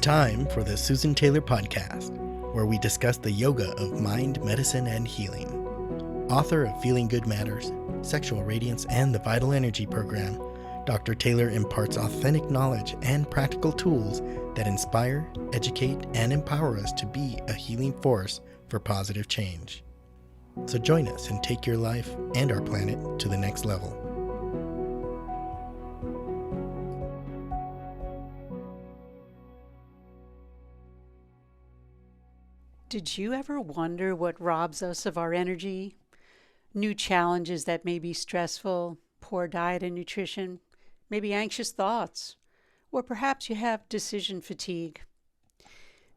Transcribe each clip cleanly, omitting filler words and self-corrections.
time for the Susan Taylor Podcast, where we discuss the yoga of mind, medicine, and healing. Author of Feeling Good Matters, Sexual Radiance, and the Vital Energy Program, Dr. Taylor imparts authentic knowledge and practical tools that inspire, educate, and empower us to be a healing force for positive change. So join us and take your life and our planet to the next level. Did you ever wonder what robs us of our energy? New challenges that may be stressful, poor diet and nutrition, maybe anxious thoughts, or perhaps you have decision fatigue.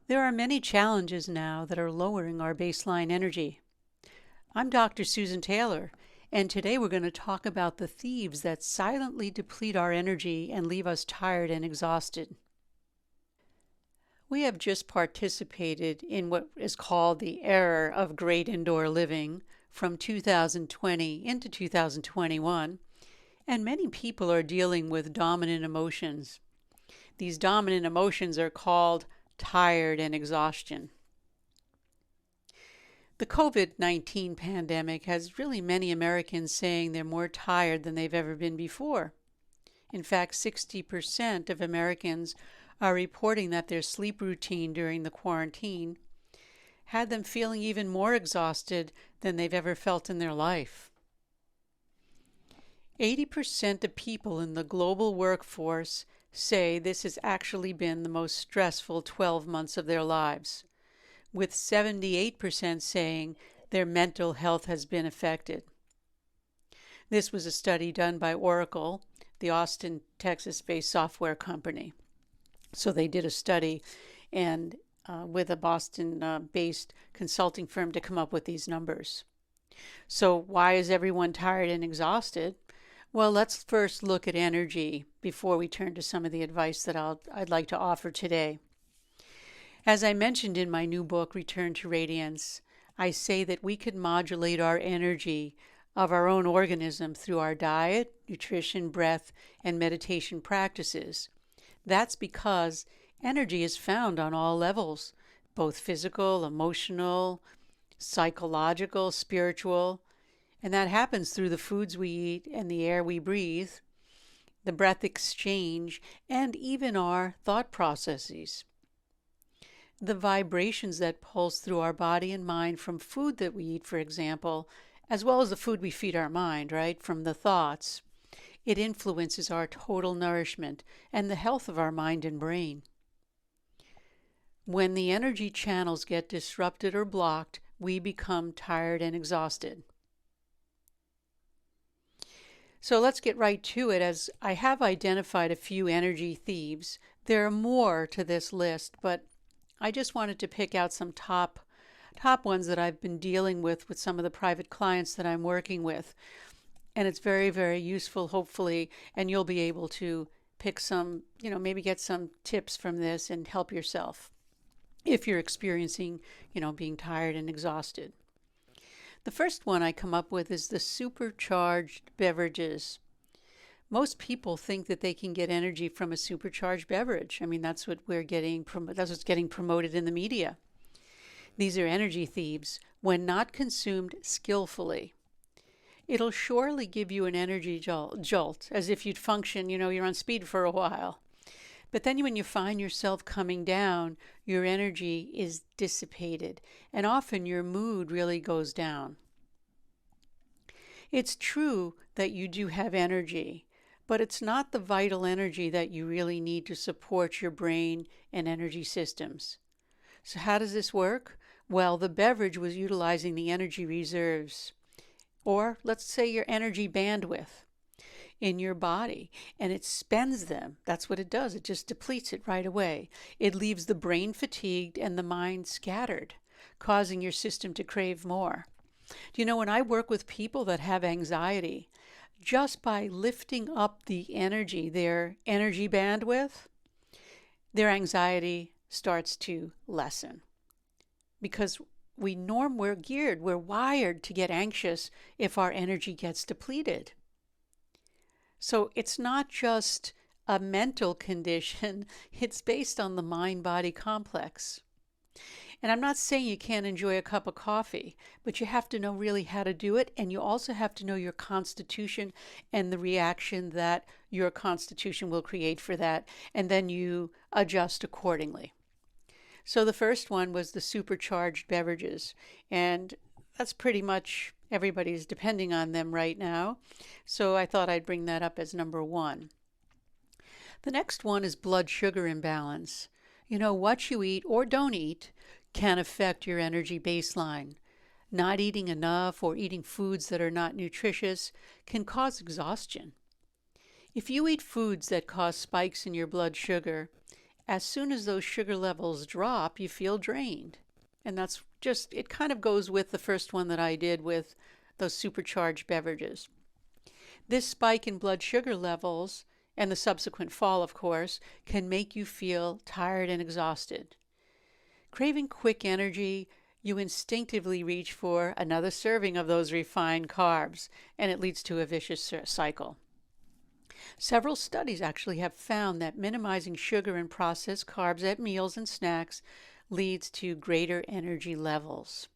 There are many challenges now that are lowering our baseline energy. I'm Dr. Susan Taylor, and today we're going to talk about the thieves that silently deplete our energy and leave us tired and exhausted. We have just participated in what is called the era of great indoor living from 2020 into 2021, and many people are dealing with dominant emotions. These dominant emotions are called tired and exhaustion. The COVID-19 pandemic has really many Americans saying they're more tired than they've ever been before. In fact, 60% of Americans are reporting that their sleep routine during the quarantine had them feeling even more exhausted than they've ever felt in their life. 80% of people in the global workforce say this has actually been the most stressful 12 months of their lives, with 78% saying their mental health has been affected. This was a study done by Oracle, the Austin, Texas-based software company. So they did a study and with a Boston-based consulting firm to come up with these numbers. So why is everyone tired and exhausted? Well, let's first look at energy before we turn to some of the advice that I'd like to offer today. As I mentioned in my new book, Return to Radiance, I say that we can modulate our energy of our own organism through our diet, nutrition, breath, and meditation practices. That's because energy is found on all levels, both physical, emotional, psychological, spiritual, and that happens through the foods we eat and the air we breathe, the breath exchange, and even our thought processes. The vibrations that pulse through our body and mind from food that we eat, for example, as well as the food we feed our mind, right, from the thoughts, it influences our total nourishment and the health of our mind and brain. When the energy channels get disrupted or blocked, we become tired and exhausted. So let's get right to it, as I have identified a few energy thieves. There are more to this list, but I just wanted to pick out some top ones that I've been dealing with some of the private clients that I'm working with. And it's very, very useful, hopefully, and you'll be able to pick some, maybe get some tips from this and help yourself if you're experiencing, being tired and exhausted. The first one I come up with is the supercharged beverages. Most people think that they can get energy from a supercharged beverage. I mean, that's what's getting promoted in the media. These are energy thieves when not consumed skillfully. It'll surely give you an energy jolt, as if you'd function, you're on speed for a while. But then when you find yourself coming down, your energy is dissipated, and often your mood really goes down. It's true that you do have energy, but it's not the vital energy that you really need to support your brain and energy systems. So how does this work? Well, the beverage was utilizing the energy reserves, or let's say your energy bandwidth in your body, and it spends them. That's what it does. It just depletes it right away. It leaves the brain fatigued and the mind scattered, causing your system to crave more. When I work with people that have anxiety, just by lifting up the energy, their energy bandwidth, their anxiety starts to lessen. Because we're wired to get anxious if our energy gets depleted. So it's not just a mental condition. It's based on the mind-body complex. And I'm not saying you can't enjoy a cup of coffee, but you have to know really how to do it. And you also have to know your constitution and the reaction that your constitution will create for that. And then you adjust accordingly. So the first one was the supercharged beverages. And that's pretty much everybody's depending on them right now. So I thought I'd bring that up as number one. The next one is blood sugar imbalance. What you eat or don't eat can affect your energy baseline. Not eating enough or eating foods that are not nutritious can cause exhaustion. If you eat foods that cause spikes in your blood sugar, as soon as those sugar levels drop, you feel drained. And that's just, it kind of goes with the first one that I did with those supercharged beverages. This spike in blood sugar levels, and the subsequent fall, of course, can make you feel tired and exhausted. Craving quick energy, you instinctively reach for another serving of those refined carbs, and it leads to a vicious cycle. Several studies actually have found that minimizing sugar and processed carbs at meals and snacks leads to greater energy levels.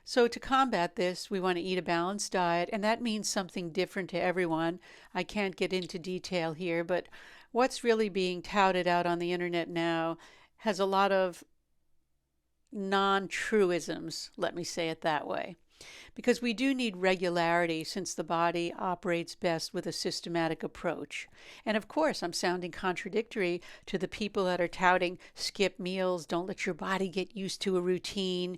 So to combat this, we want to eat a balanced diet, and that means something different to everyone. I can't get into detail here, but what's really being touted out on the internet now has a lot of non-truisms, let me say it that way. Because we do need regularity since the body operates best with a systematic approach. And of course, I'm sounding contradictory to the people that are touting skip meals, don't let your body get used to a routine,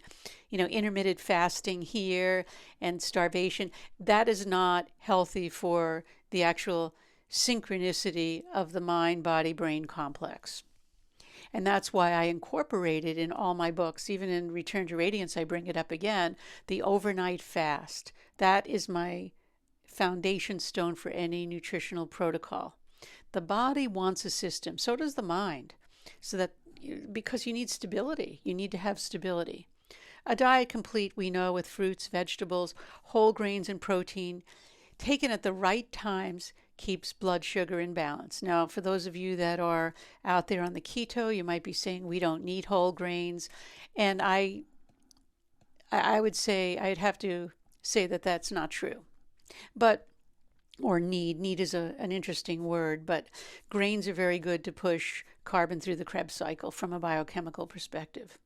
intermittent fasting here and starvation. That is not healthy for the actual synchronicity of the mind-body-brain complex. And that's why I incorporated in all my books, even in Return to Radiance, I bring it up again, the overnight fast. That is my foundation stone for any nutritional protocol. The body wants a system, so does the mind. So that, because you need stability, you need to have stability. A diet complete, we know, with fruits, vegetables, whole grains, and protein, taken at the right times, keeps blood sugar in balance. Now, for those of you that are out there on the keto, you might be saying we don't need whole grains. And I would say, I'd have to say that that's not true. Need is an interesting word, but grains are very good to push carbon through the Krebs cycle from a biochemical perspective.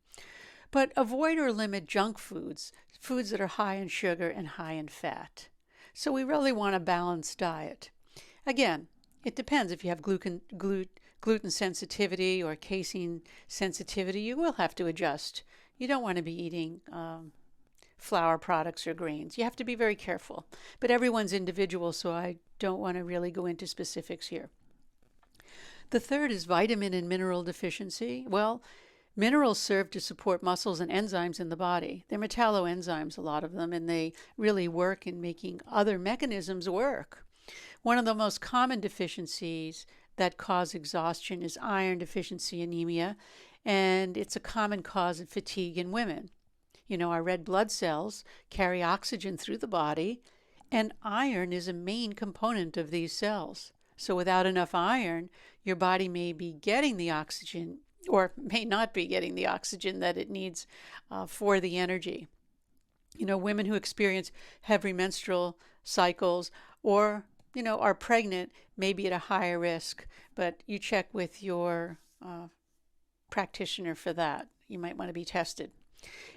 But avoid or limit junk foods, foods that are high in sugar and high in fat. So we really want a balanced diet. Again, it depends. If you have gluten sensitivity or casein sensitivity, you will have to adjust. You don't want to be eating flour products or grains. You have to be very careful. But everyone's individual, so I don't want to really go into specifics here. The third is vitamin and mineral deficiency. Well, minerals serve to support muscles and enzymes in the body. They're metalloenzymes, a lot of them, and they really work in making other mechanisms work. One of the most common deficiencies that cause exhaustion is iron deficiency anemia, and it's a common cause of fatigue in women. Our red blood cells carry oxygen through the body, and iron is a main component of these cells. So without enough iron, your body may be getting the oxygen or may not be getting the oxygen that it needs for the energy. Women who experience heavy menstrual cycles or are pregnant may be at a higher risk, but you check with your practitioner for that. You might want to be tested.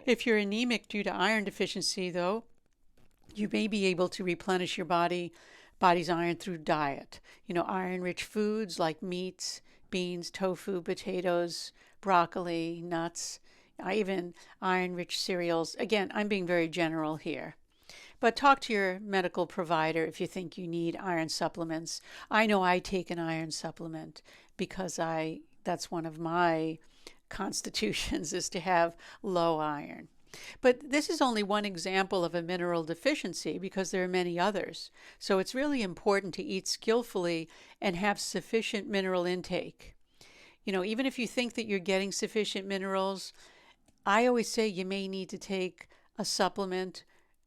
If you're anemic due to iron deficiency, though, you may be able to replenish your body's iron through diet. Iron-rich foods like meats, beans, tofu, potatoes, broccoli, nuts, even iron-rich cereals. Again, I'm being very general here. But talk to your medical provider if you think you need iron supplements. I know I take an iron supplement because that's one of my constitutions is to have low iron. But this is only one example of a mineral deficiency because there are many others. So it's really important to eat skillfully and have sufficient mineral intake. Even if you think that you're getting sufficient minerals, I always say you may need to take a supplement,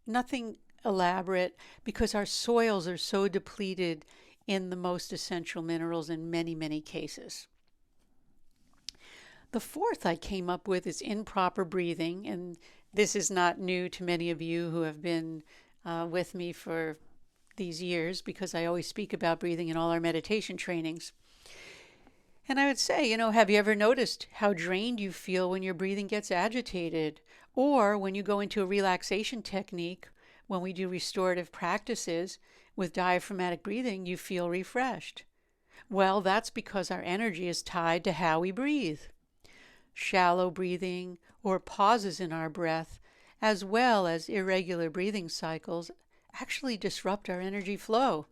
nothing elaborate, because our soils are so depleted in the most essential minerals in many, many cases. The fourth I came up with is improper breathing, and this is not new to many of you who have been with me for these years, because I always speak about breathing in all our meditation trainings. And I would say, have you ever noticed how drained you feel when your breathing gets agitated? Or when you go into a relaxation technique, when we do restorative practices with diaphragmatic breathing, you feel refreshed. Well, that's because our energy is tied to how we breathe. Shallow breathing or pauses in our breath, as well as irregular breathing cycles, actually disrupt our energy flow.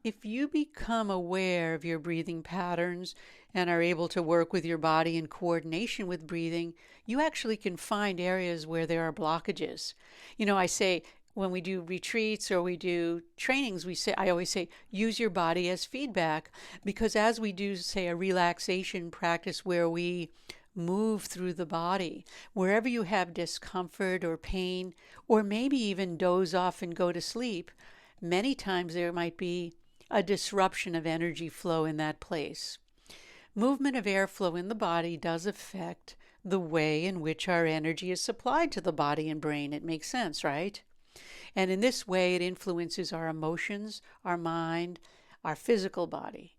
If you become aware of your breathing patterns and are able to work with your body in coordination with breathing, you actually can find areas where there are blockages. I say when we do retreats or we do trainings, I always say, use your body as feedback, because as we do, say, a relaxation practice where we move through the body, wherever you have discomfort or pain, or maybe even doze off and go to sleep, many times there might be a disruption of energy flow in that place. Movement of airflow in the body does affect the way in which our energy is supplied to the body and brain. It makes sense, right? And in this way, it influences our emotions, our mind, our physical body.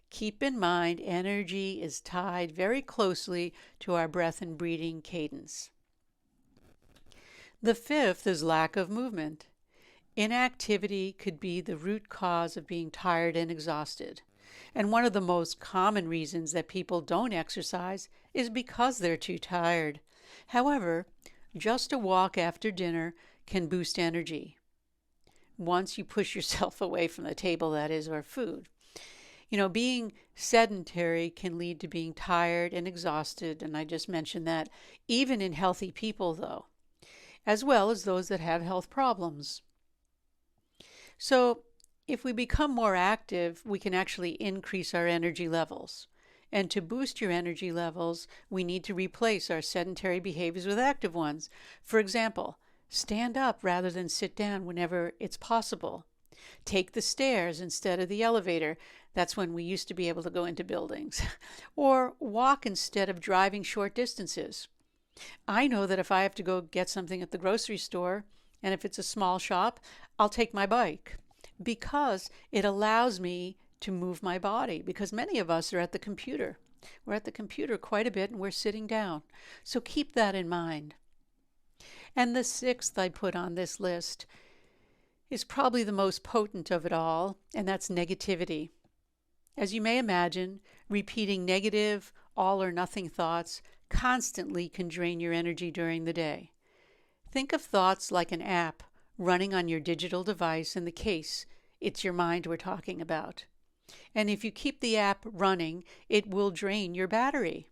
Keep in mind, energy is tied very closely to our breath and breathing cadence. The fifth is lack of movement. Inactivity could be the root cause of being tired and exhausted. And one of the most common reasons that people don't exercise is because they're too tired. However, just a walk after dinner can boost energy. Once you push yourself away from the table, that is, or food. Being sedentary can lead to being tired and exhausted, and I just mentioned that, even in healthy people, though, as well as those that have health problems. So, if we become more active, we can actually increase our energy levels. And to boost your energy levels, we need to replace our sedentary behaviors with active ones. For example, stand up rather than sit down whenever it's possible. Take the stairs instead of the elevator. That's when we used to be able to go into buildings. Or walk instead of driving short distances. I know that if I have to go get something at the grocery store, and if it's a small shop, I'll take my bike, because it allows me to move my body, because many of us are at the computer. We're at the computer quite a bit and we're sitting down. So keep that in mind. And the sixth I put on this list is probably the most potent of it all, and that's negativity. As you may imagine, repeating negative, all or nothing thoughts constantly can drain your energy during the day. Think of thoughts like an app running on your digital device. In the case, it's your mind we're talking about. And if you keep the app running, it will drain your battery.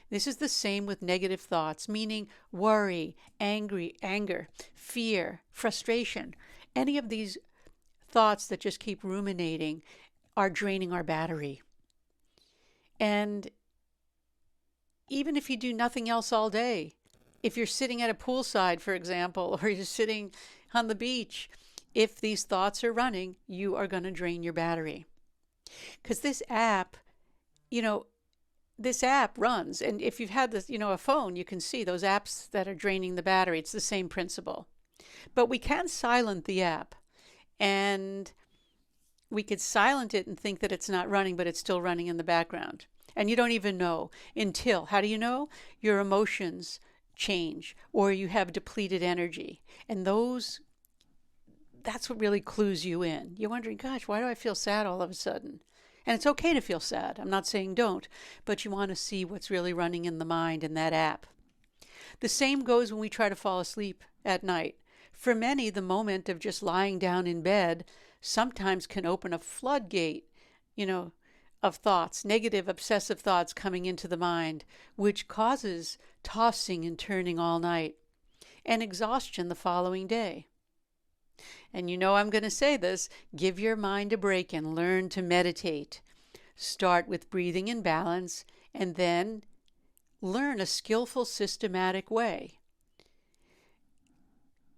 This is the same with negative thoughts, meaning worry, anger, fear, frustration. Any of these thoughts that just keep ruminating are draining our battery. And even if you do nothing else all day, if you're sitting at a poolside, for example, or you're sitting on the beach, if these thoughts are running, you are going to drain your battery. Because this app runs. And if you've had this, a phone, you can see those apps that are draining the battery. It's the same principle. But we can silence the app. And we could silence it and think that it's not running, but it's still running in the background. And you don't even know until, how do you know? Your emotions change, or you have depleted energy. And that's what really clues you in. You're wondering, gosh, why do I feel sad all of a sudden? And it's okay to feel sad. I'm not saying don't, but you want to see what's really running in the mind in that app. The same goes when we try to fall asleep at night. For many, the moment of just lying down in bed sometimes can open a floodgate, of thoughts, negative, obsessive thoughts coming into the mind, which causes tossing and turning all night and exhaustion the following day. And I'm going to say this, give your mind a break and learn to meditate. Start with breathing in balance and then learn a skillful, systematic way.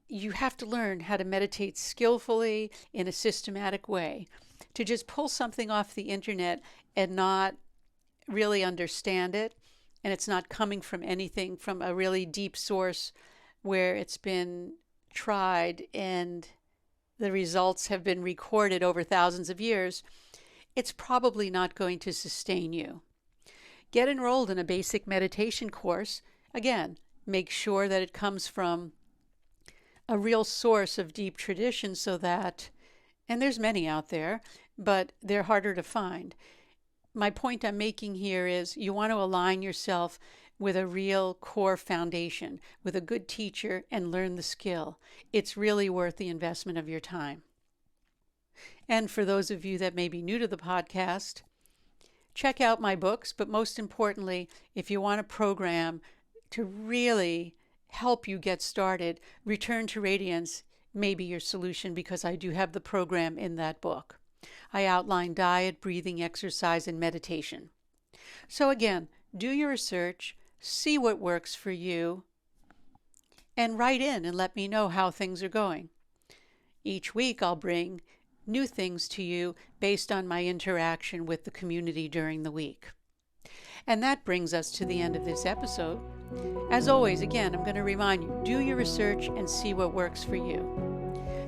You have to learn how to meditate skillfully in a systematic way. to just pull something off the internet and not really understand it, and it's not coming from anything from a really deep source where it's been tried and the results have been recorded over thousands of years, it's probably not going to sustain you. Get enrolled in a basic meditation course. Again, make sure that it comes from a real source of deep tradition so that, and there's many out there, but they're harder to find. My point I'm making here is you want to align yourself with a real core foundation, with a good teacher, and learn the skill. It's really worth the investment of your time. And for those of you that may be new to the podcast, check out my books, but most importantly, if you want a program to really help you get started, Return to Radiance may be your solution, because I do have the program in that book. I outline diet, breathing, exercise, and meditation. So again, do your research, see what works for you, and write in and let me know how things are going. Each week I'll bring new things to you based on my interaction with the community during the week. And that brings us to the end of this episode. As always, again, I'm going to remind you, do your research and see what works for you.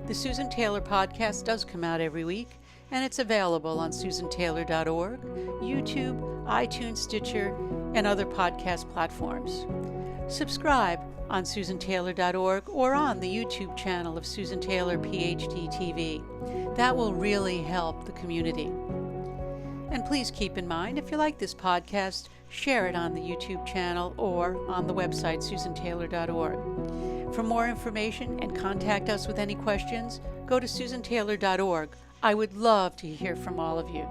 The Susan Taylor podcast does come out every week, and it's available on susantaylor.org, YouTube, iTunes, Stitcher, and other podcast platforms. Subscribe on susantaylor.org or on the YouTube channel of Susan Taylor PhD TV. That will really help the community. And please keep in mind, if you like this podcast, share it on the YouTube channel or on the website susantaylor.org. For more information and contact us with any questions, go to susantaylor.org. I would love to hear from all of you.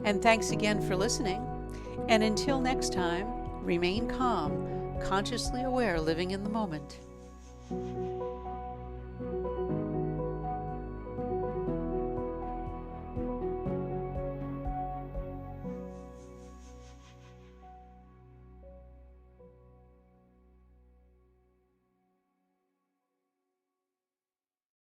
And thanks again for listening. And until next time, remain calm, consciously aware, living in the moment.